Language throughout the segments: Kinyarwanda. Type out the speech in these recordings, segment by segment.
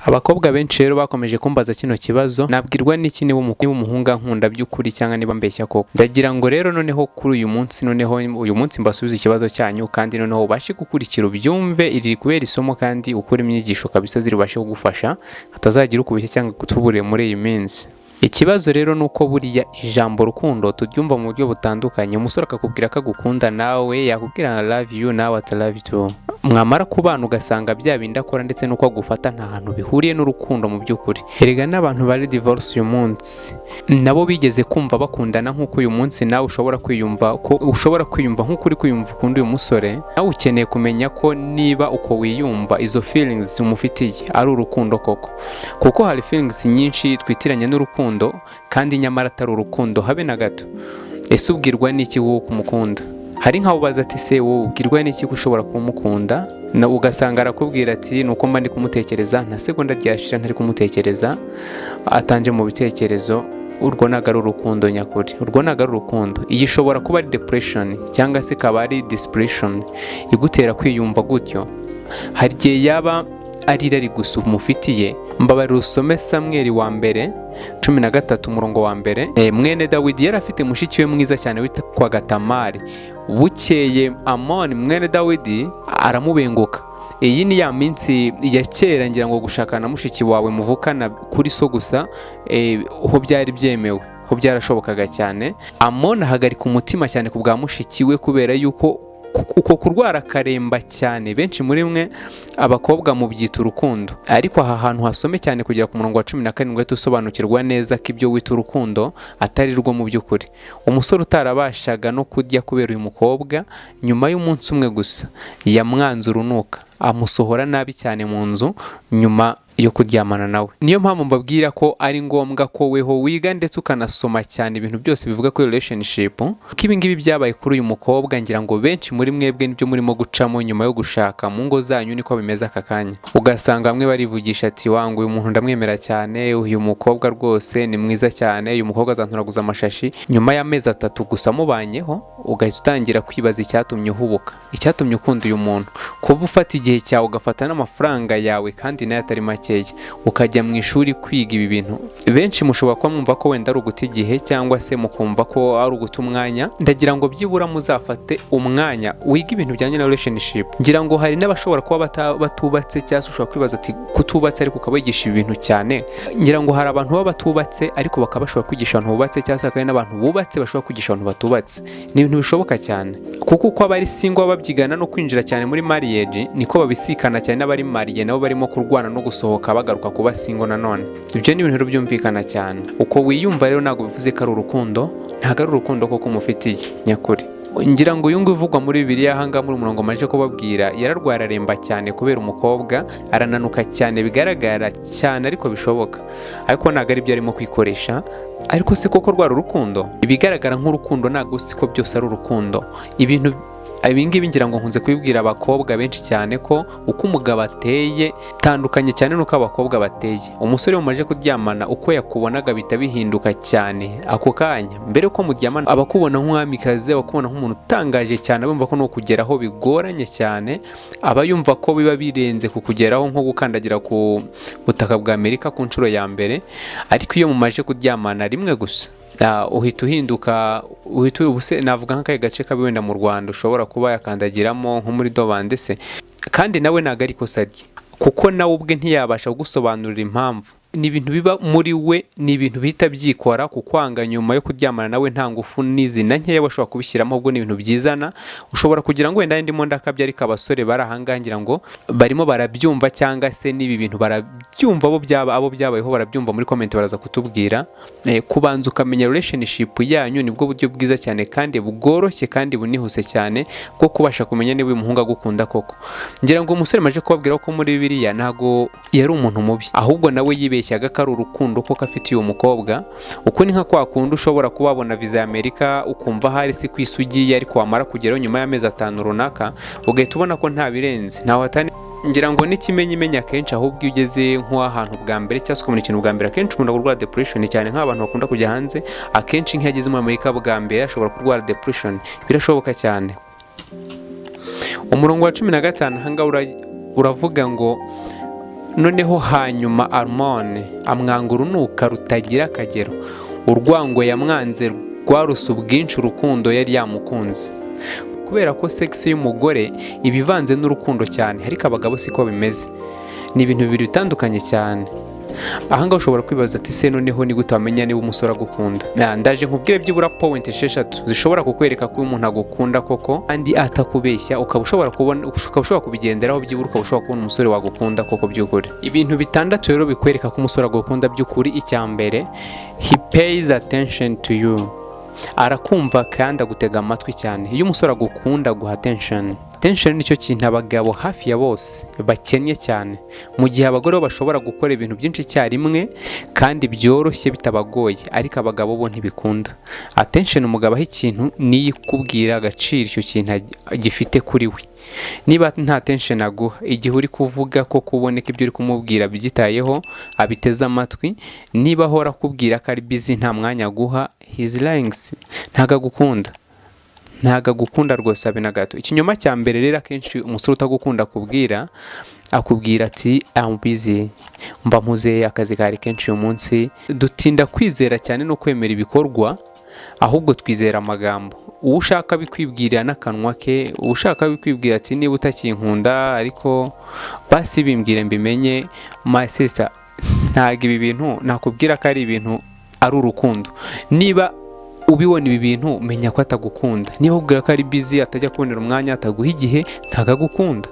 Abakobwa benshi rero bakomeje kumbaza kino kibazo, nabwirwa n'iki niba umuhungu ankunda byukuri cyangwa niba mbeshya koko. Ndagira ngo rero noneho kuri uyu munsi mbasubiza ikibazo cyanyu, kandi noneho ubashe gukurikira ubyumve, iri kubera isomo kandi ukora imyigisho kabisa ziribashe kugufasha hatazagira ukubeshya cyangwa kutubure muri iyi minsi. Ikibazo rero nuko buriya ijambo rukundo turyumva mu buryo butandukanye. Umusore akakubwira ko agukunda, nawe yakubwira I love you, nawe ati I love you too. Mwamara kubana ugasanga bya bindi akora ndetse nuko agufata nta hantu bihuriye n'urukundo mu byukuri. Erega n'abantu bari divorce uyu munsi nabo bigeze kumva bakundana nk'uko uyu munsi nawe ushobora kwiyumva nk'uko uri kwiyumva ukunda uyu musore. Nawe ukeneye kumenya ko niba uko wiyumva izo feelings umufitiye ari urukundo koko, kuko hari feelings nyinshi twitiranya n'urukundo kandi nyamara atari urukundo habe na gato. Ese ubwirwa n'iki wowe kumukunda? Hari nkaho ubaza ati se wowe ubwirwa n'iki ko ushobora kumukunda, na ugasanga arakubwira ati nuko mba ndi kumutekereza, nta segonda ryashira ntari kumutekereza, atanje mu bitekerezo. Urwo naga ari urukundo nyakuri, urwo naga ari urukundo. Iyi ishobora kuba ari depression cyangwa se kaba ari depression igutera kwiyumva gutyo. Hari igihe yaba ari irari gusa umufitiye. Mbabarira usome Samweli wa mbere 13 umurongo wa mbere. Mwene Dawidi yari afite mushiki we mwiza cyane witwa Tamari. Bukeye Amoni mwene Dawidi aramubenguka. Iyi ni ya minsi ya kera ngira ngo gushakana mushiki wawe muvukana kuri so gusa ho byari byemewe, ho byarashobokaga cyane. Amoni ahagarika umutima cyane kubwa mushiki we kubera yuko uko kurwara karemba cyane. Benshi muri mwe abakobwa mu byita urukundo, ariko aha hantu hasome cyane kugira ku murongo wa 17 tusobanukirwa neza ko ibyo wita urukundo atari rwo mu byukuri. Umusore utarabashaga no kujya kubera uyu mukobwa, nyuma y'umunsi umwe gusa yamwanze urunuka, amusohora nabi cyane mu nzu nyuma yo kuryamana nawe. Niyo mpamvu mbabwira ko ari ngombwa ko weho wiga ndetse ukanasoma cyane ibintu byose bivuga kuri relationship. Ko ibi ngibi byabaye kuri uyu mukobwa, ngira ngo benshi muri mwebwe nibyo murimo gucamo nyuma yo gushaka mu ngo zanyu, niko bimeze aka kanya. Ugasanga bamwe barivugisha ati wangu uyu muntu ndamwemera cyane, uyu mukobwa rwose ni mwiza cyane, uyu mukobwa azanturaguza amashashi. Nyuma y'amezi 3 gusa mubanyeho ugahita utangira kwibaza icyatumye uhubuka, icyatumye ukunda uyu muntu. Kuba ufata igihe cyawe ugafata n'amafaranga yawe kandi nayo atari make, ukajya mu ishuri kwiga ibi bintu. Benshi mushobora kuba mwumva ko wenda ari uguta igihe cyangwa se mukumva ko ari uguta umwanya. Ndagira ngo byibura muzafate umwanya wiga ibintu bijyanye na relationship. Ngira ngo hari n'abashobora kuba batubatse cyangwa se ushobora kwibaza ati kutubatse ariko ukabigisha ibintu cyane. Ngira ngo hari abantu baba batubatse ariko bakaba bashobora kwigisha abantu bubatse, cyangwa se hakaba n'abantu bubatse bashobora kwigisha abantu batubatse. Ni ibintu bishoboka cyane, kuko uko abari single babyigana no kwinjira cyane muri marriage, niko babisikana cyane n'abari mariye nabo barimo kurwana no gusohoka bagaruka kuba single nanone. Ibyo ni ibintu byumvikana cyane. Uko wiyumva rero ntabwo bivuze ko ari urukundo, ntabwo ari urukundo koko umufitiye nyakuri. Ngira ngo uyu nguyu uvugwa muri Bibiliya hanga muri umurongo maje kubabwira, yararwara aremba cyane kubera umukobwa, arananuka cyane bigaragara cyane ariko bishoboka, ariko ntabwo ari byo arimo kwikoresha. Ariko se koko rwara urukundo? Ibigaragara nk'urukundo ntabwo siko byose ari urukundo. Ibingibi ngira ngo nkunze kubibwira abakobwa benshi cyane ko uko umugabo ateye tandukanye cyane nuko abakobwa bateye. Umusore umaje kuryamana uko yakubonaga bita bihinduka cyane ako kanya. Mbere uko muryamana abakubona nk'umwamikazi, abakubona nk'umuntu utangaje cyane, bumva ko no kugeraho bigoranye cyane, aba yumva ko biba birenze kukugeraho nko gukandagira ku butaka bwa Amerika ku nshuro ya mbere. Ariko iyo mumaje kuryamana rimwe gusa uhita uhinduka, ubuse navuga nk'akaye gace kabi wenda mu Rwanda ushobora kuba yakandagiramo nko muri Dobande se, kandi nawe ntago ari kosa rye, kuko nawe ubwe ntiyabasha gusobanurira impamvu. Ni ibintu biba muri we, ni ibintu bihita byikora kukwanga nyuma yo kuryamana nawe nta ngufu n'izina nkeya bashobora kubishyiramo, ahubwo ni ibintu byizana. Ushobora kugira ngo wenda ndimo ndakabya, ariko abasore barahangangira ngo barimo barabyumva, cyangwa se n'ibi bintu barabyumva abo byabayeho barabyumva. Muri comment baraza kutubwira. Kubanza ukamenya relationship yanyu nibwo buryo bwiza cyane kandi bugoroshye kandi bunihuse cyane bwo kubasha kumenya niba uyu muhungu agukunda koko. Ngira ngo umusore maje kubabwira ko muri Bibiliya ntago yari umuntu mubi, ahubwo nawe yibeshyaga ko ari urukundo ko afitiye uyu mukobwa. Uko ni nka kwa kundi ushobora kubabona visa ya Amerika ukumva hari si kwisugiye, ariko wamara kugeraho nyuma y'amezi 5 runaka ugahita ubona ko nta birenze, ntaho atani. Ngira ngo n'ikimenyimenya kenshi ahubwo iyo ugeze nk'ahantu bwa mbere cyangwa se ukabona ikintu bwa mbere, akenshi ukunda kurwara depression cyane nk'abantu bakunda kujya hanze. Akenshi nk'iyageze muri Amerika bwa mbere ashobora kurwara depression, birashoboka cyane. Umurongo wa 15 hanga uravuga ngo noneho hanyuma hormone amwanga urunuka rutagira akagero, urwango yamwanze rwaruse ubwinshi urukundo yari yamukunze. Kubera ko sex y'umugore iba ivanze n'urukundo cyane, ariko abagabo siko bimeze, ni ibintu bibiri bitandukanye cyane. Ahangaha ushobora kwibaza ati se noneho ni gute wamenya niba umusore agukunda? Ndaje nkubwire byibura point 6 zishobora kukwereka ko umuntu agukunda koko kandi atakubeshya, ukaba ushobora kubigenderaho byibura, ukaba ushobora kubona umusore wagukunda koko byukuri. Ibintu 6 rero bikwereka ko umusore agukunda byukuri. Icya mbere, he pays attention to you, arakumva kandi agutega amatwi cyane. Iyo umusore agukunda aguha attention nicyo kintu abagabo hafi ya bose bakennye cyane, mu gihe abagore bashobora gukora ibintu byinshi icyarimwe kandi byoroshye bitabagoye, ariko abagabo bo ntibikunda. Attention umugabo aho ikintu niyo ikubwira agaciro icyo kintu gifite kuri we. Niba nta attention aguha, igihe uri kuvuga ko kuboneka ibyo uri kumubwira byitayeho, abiteze amatwi, niba ahora akubwira ko ari busy nta mwanya aguha, his lying, ntago agukunda rwose abe na gato. Ikinyoma cya mbere rero akenshi umusore utagukunda akubwira ati I'm busy, mba mpuze akazi kari kenshi uyu munsi. Dutinda kwizera cyane no kwemera ibikorwa, ahubwo twizera amagambo. Uwo ushaka bikwibwirira n'akanwa ke, uwo ushaka bikwibwira ati niba utakinkunda ariko basi bimbwire mbimenye. My sister, ntago ibi bintu nakubwira ko ari ibintu ari urukundo. Niba ubibona ibi bintu menya ko atagukunda. Niba ubwira ko ari busy, atajya kubonera umwanya, ataguha igihe, ntagagukunda.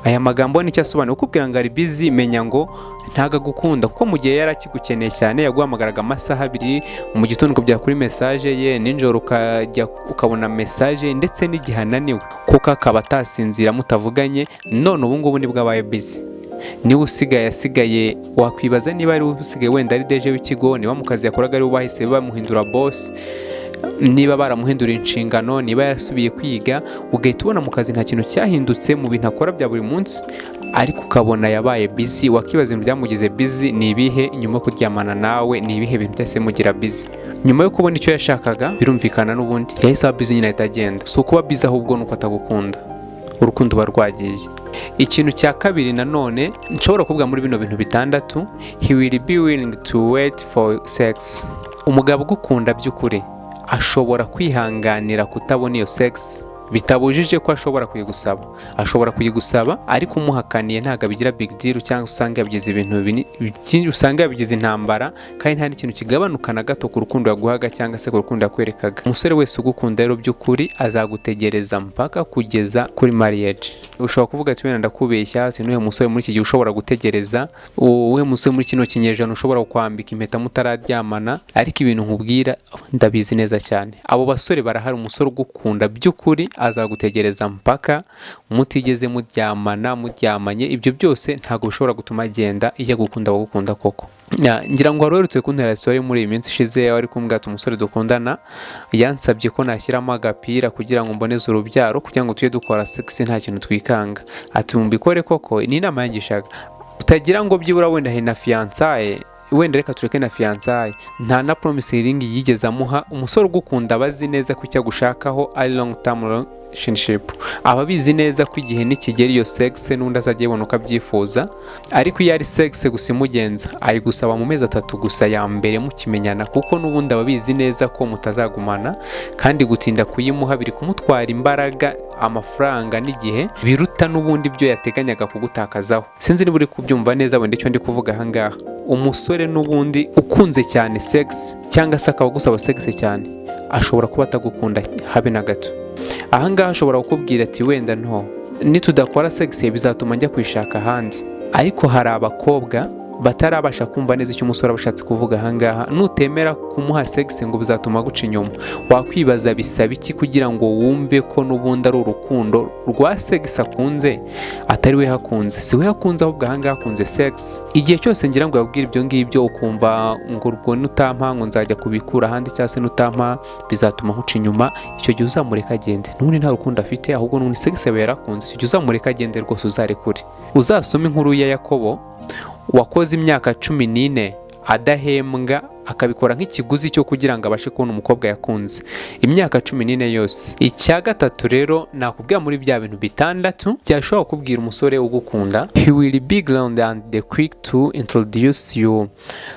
Aya magambo nicyo asobanura. Ukubwira ngo ari busy, menya ngo ntagagukunda, kuko mu gihe yari akigukeneye cyane yaguhamagaraga amasaha 2 mu gitondo ukajya kuri message ye, ninjoro ukabona message, ndetse n'igihe ananiwe kuko akaba atasinzira mutavuganye. None ubu ngubu nibwo abaye busy. Niba asigaye wakwibaza niba ari usigaye wenda ari deje w'ikigo, niba mu kazi yakoraga ari bahise bamuhindura boss, niba baramuhindura inshingano, niba yarasubiye kwiga, ugahita ubona mu kazi nta kintu cyahindutse mu bintu akora bya buri munsi, ariko ukabona yabaye busy. Wakibaza ibintu byamugize busy ni ibihe? Nyuma yo kuryamana nawe ni ibihe bintu byose mugira busy? Nyuma yo kubona icyo yashakaga birumvikana n'ubundi yahise aba busy, nyine ahita agenda. So kuba busy ahubwo nuko atagukunda, urukundo barwagiye. Ikintu cya kabiri nanone nshobora kuvuga muri bino bintu 6, he will be willing to wait for sex. Umugabo ugukunda byukuri ashobora kwihanganira kutabona iyo sex, bitabujije ko ashobora kuyigusaba, ariko umuhakaniye ntago abigira big deal, cyangwa usanga yabigize ibintu byinshi, usanga yabigize intambara, kandi nta n'ikintu kigabanuka na gato ku rukundo yaguhaga cyangwa se ku rukundo yakwerekaga. Umusore wese ugukunda rero byukuri azagutegereza mpaka kugeza kuri marriage. Ushobora kuvuga ati wenda ndakubeshya, sinuhe musore muri iki gihe ushobora gutegereza, uwe musore muri kino kinyejana ushobora kwambika impeta mutararyamana, ariko ibintu nkubwira ndabizi neza cyane. Abo basore barahari. Umusore ugukunda byukuri azagutegereza mpaka mutigeze muryamanye. Ibyo byose ntago bishobora gutuma agenda. Iyo agukunda koko. Ngira ngo warwerutse kuntera story muri iyi minsi ishize, wari kumbwira umusore dukundana yansabye ko nashyiramo agapira kugira ngo mboneze urubyaro, kugira ngo tujye dukora sex nta kintu twikanga. Ati mumbikore koko. Ni inama yangishaga. Utagira ngo byibura wenda hina fiançaye, wenda reka tureke na fiançaye, nta na promise ring yigeze amuha. Umusore ugukunda abazi neza ko icyo gushakaho ari long term relationship, ababizi neza ko igihe nikigera iyo sex n'undi azajya yibona uko abyifuza. Ariko iyo ari sex gusa imugenza, ayigusaba mu mezi 3 gusa ya mbere mukimenyana, kuko n'ubundi ababizi neza ko mutazagumana, kandi gutinda kuyimuha biri kumutwara imbaraga, amafaranga n'igihe, biruta n'ubundi byo yateganyaga kugutakazaho. Sinzi niba uri kubyumva neza wenda icyo ndi kuvuga ahangaha. Umusore n'ubundi ukunze cyane sex, cyangwa se akaba gusaba sex cyane, ashobora kuba atagukunda habe na gato. Ahangaha ashobora kukubwira ati wenda nitudakora sex bizatuma njya kwishaka ahandi. Ariko hari abakobwa batarabasha kumva neza icyo umusore abashatse kuvuga ahangaha. Nutemera kumuha sex ngo bizatuma guca inyuma, wakwibaza bisaba iki kugira ngo wumve ko n'ubundi ari urukundo rwa sex akunze, atari we hakunze. Si we hakunze, ahubwo ahangaha akunze sex. Igihe cyose ngira ngo yabwira ibyo ngibyo ukumva ngo urwo nutampa ngo nzajya kubikura ahandi, cyangwa se nutampa bizatuma nkuca inyuma, icyo gihe uzamureka agende. N'ubundi nta rukundo afite, ahubwo n'ubundi sex aba yarakunze. Icyo gihe uzamureka agende rwose, uzarekure. Uzasoma inkuru ya Yakobo wakoze imyaka 14 adahembwa, akabikora nk'ikiguzi cyo kugira ngo abashe kubona umukobwa yakunze imyaka 14 yose. Icya gatatu rero nakubwira muri bya bintu bitandatu byashobora kubwira umusore ugukunda, he will be ground and the quick to introduce you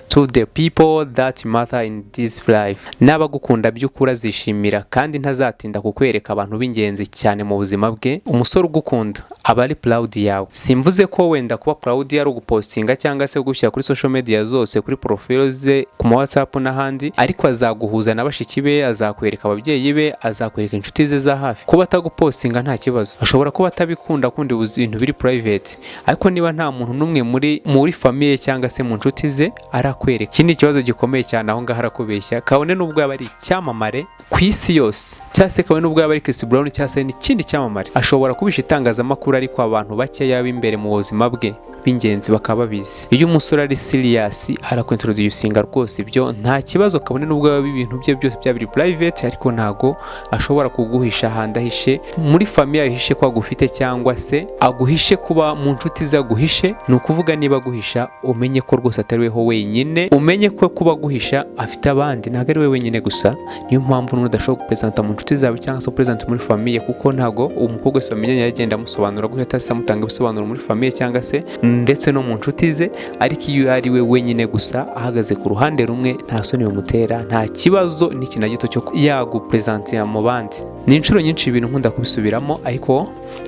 to the people that matter in this life. N'abagukunda by'ukuri azishimira kandi ntazatinda kukwereka abantu b'ingenzi cyane mu buzima bwe. Umusore ugukunda aba ari proud yawe. Simvuze ko wenda kuba proud ari ugupostinga cyangwa se gushyira kuri social media zose, kuri profile ze, ku WhatsApp n'ahandi, ariko azaguhuza na bashiki be, azakwereka ababyeyi be, azakwereka inshuti ze za hafi. Kuba atagupostinga nta kibazo, ashobora kuba atabikunda kundi ibintu biri private, ariko niba nta muntu n'umwe muri famille cyangwa se mu nshuti ze arakwereka, iki ni ikibazo gikomeye cyane. Aho ngaho arakubeshya, kabone n'ubwo yaba ari icyamamare ku isi yose, cyangwa se kabone n'ubwo yaba ari Chris Brown cyangwa se n'ikindi cyamamare, ashobora kubisha itangazamakuru, ariko abantu bakeya b'imbere mu buzima bwe b'ingenzi bakaba babizi. Iyo umusore ari serious arakwintroducinga rwose, ibyo nta kibazo, kabone n'ubwo yaba ibintu bye byose byabiri private, ariko ntago ashobora kuguhisha ahandi ahishe muri famille, ahishe ko agufite cyangwa se aguhishe kuba mu nshuti ze aguhishe. Ni ukuvuga niba aguhisha umenye ko rwose atari weho wenyine, umenye ko kuba aguhisha afite abandi, ntago ari we wenyine gusa. Niyo mpamvu n'udashobora kupresenta mu nshuti zawe cyangwa se presenta muri famille, kuko ntago umukobwa wese wamenye yagenda amusobanura gutya atase amutanga ibisobanuro muri famille cyangwa se ndetse no mu nshuti ze. Ariko iyo ari we wenyine gusa ahagaze ku ruhande rumwe, nta soni bimutera, nta kibazo n'iki na gito cyo yagupresentira mu bandi. Ni inshuro nyinshi ibintu nkunda kubisubiramo, ariko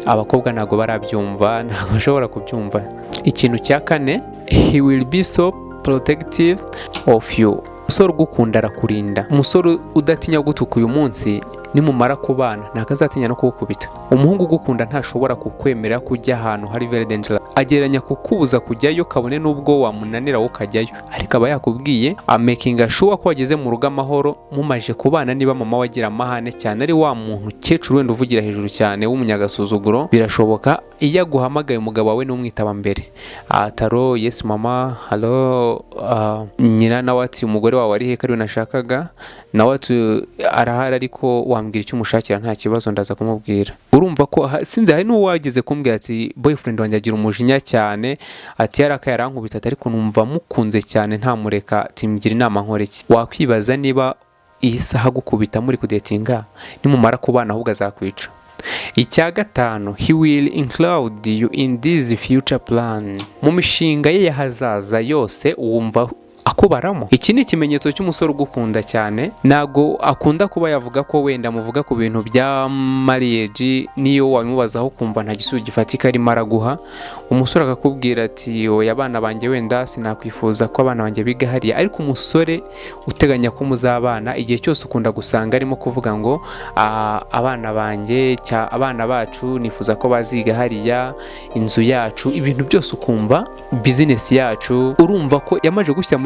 abakobwa ntago barabyumva, ntago bashobora kubyumva. Ikintu cya kane, he will be so protective of you. Umusore ugukunda arakurinda. Umusore udatinya gutuka uyu munsi, nimumara kubana ntakazatinya no kugukubita. Umuhungu ugukunda ntashobora kukwemera kujya ahantu hari very dangerous, ageranya kukubuza kujyayo, kabone n'ubwo wamunanira wo kajyayo, ariko aba yakubwiye amakinga sure ko wageze mu rugo amahoro mumaje kubana. Niba mama wagira amahane cyane, ari wa muntu kecuru wenda uvugira hejuru cyane w'umunyagasuzuguro, birashoboka iyo aguhamagaye umugabo wawe n'umwitaba mbere, ataro yes mama, hello, nyina nawe ati umugore wawe ari he kari nashakaga, nawe arahari ariko wambwira icyo umushakira, nta kibazo ndaza kumubwira. Urumva ko sinzi hari n'uwageze kumbwira ati boyfriend wanjye agira umujinya cyane, ati yaraka yarankubita, ariko numva mukunze cyane ntamureka, timgira inama nkoreki. Wakwibaza niba iyi saha gukubita muri kudetinga, nimumara kubana ahubwo azakwica. Icya gatanu, he will include you in this future plan. Mu mishinga ye y'ahazaza yose wumva akubaramo. Iki ni ikimenyetso cy'umusore ugukunda cyane. Nago akunda kuba yavuga ko wenda muvuga ku bintu bya marriage, niyo wabimubazaho kumva nta gisubizo gifatika arimo araguha. Umusore akakubwira ati oya, abana banjye wenda sinakwifuza ko abana banjye biga hariya, ariko umusore uteganya ko muzabana igihe cyose ukunda gusanga arimo kuvuga ngo abana banjye abana bacu nifuza ko baziga hariya, inzu yacu, ibintu byose ukumva business yacu, urumva ko yamaje gushyira